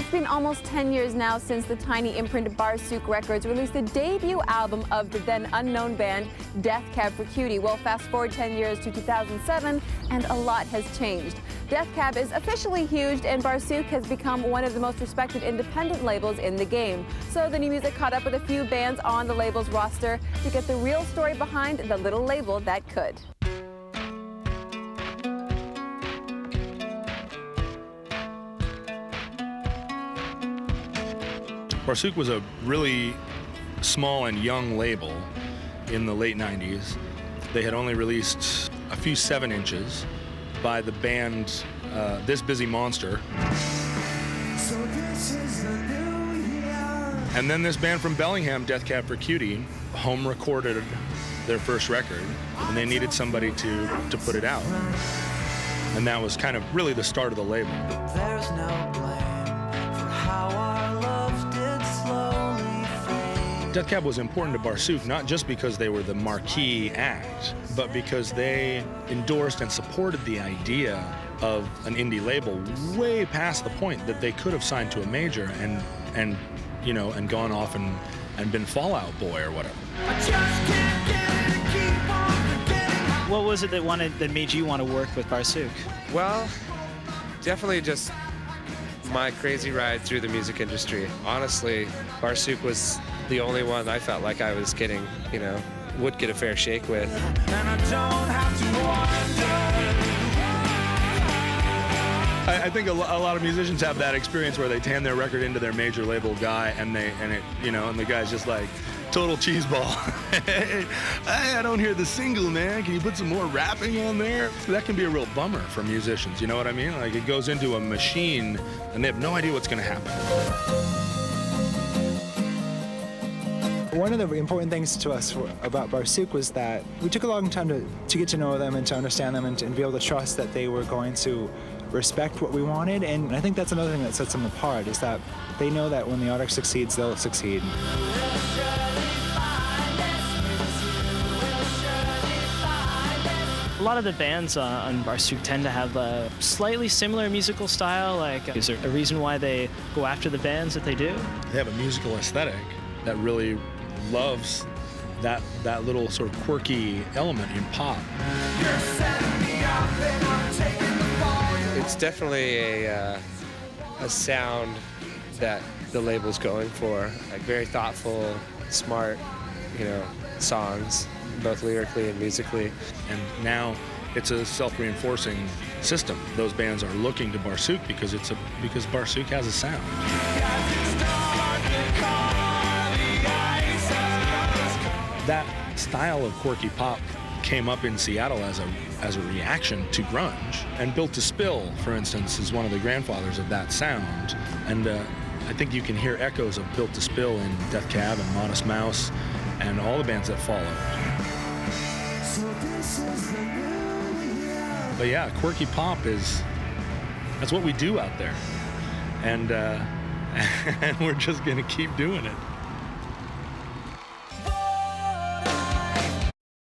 It's been almost 10 years now since the tiny imprint Barsuk Records released the debut album of the then unknown band Death Cab for Cutie. Well, fast forward 10 years to 2007, and a lot has changed. Death Cab is officially huge, and Barsuk has become one of the most respected independent labels in the game. So the NewMusic caught up with a few bands on the label's roster to get the real story behind the little label that could. Barsuk was a really small and young label in the late 90s. They had only released a few 7-inches by the band This Busy Monster. So this is the new year. And then this band from Bellingham, Death Cab for Cutie, home recorded their first record, and they needed somebody to put it out. And that was kind of really the start of the label. There's no blame for how our love did slowly fade. Death Cab was important to Barsuk, not just because they were the marquee act, but because they endorsed and supported the idea of an indie label way past the point that they could have signed to a major and you know, and gone off and been Fall Out Boy or whatever. I just can't get it, keep on forgetting. What was it that made you want to work with Barsuk? Well, definitely just my crazy ride through the music industry. Honestly, Barsuk was the only one I felt like I was getting, you know, would get a fair shake with. And I don't have to wonder. I think a lot of musicians have that experience where they hand their record into their major label guy, and the guy's just like total cheeseball. Hey, I don't hear the single, man. Can you put some more rapping on there? That can be a real bummer for musicians. You know what I mean? Like, it goes into a machine, and they have no idea what's going to happen. One of the important things to us about Barsuk was that we took a long time to get to know them and to understand them and be able to trust that they were going to respect what we wanted. And I think that's another thing that sets them apart, is that they know that when the artist succeeds, they'll succeed. A lot of the bands on Barsuk tend to have a slightly similar musical style. Like, is there a reason why they go after the bands that they do? They have a musical aesthetic that really loves that little sort of quirky element in pop. It's definitely a sound that the label's going for, like very thoughtful, smart, you know, songs, both lyrically and musically. And now it's a self-reinforcing system. Those bands are looking to Barsuk because Barsuk has a sound. That style of quirky pop came up in Seattle as a reaction to grunge. And Built to Spill, for instance, is one of the grandfathers of that sound. And I think you can hear echoes of Built to Spill in Death Cab and Modest Mouse and all the bands that followed. So this is the new year. But yeah, quirky pop that's what we do out there. And, and we're just gonna keep doing it.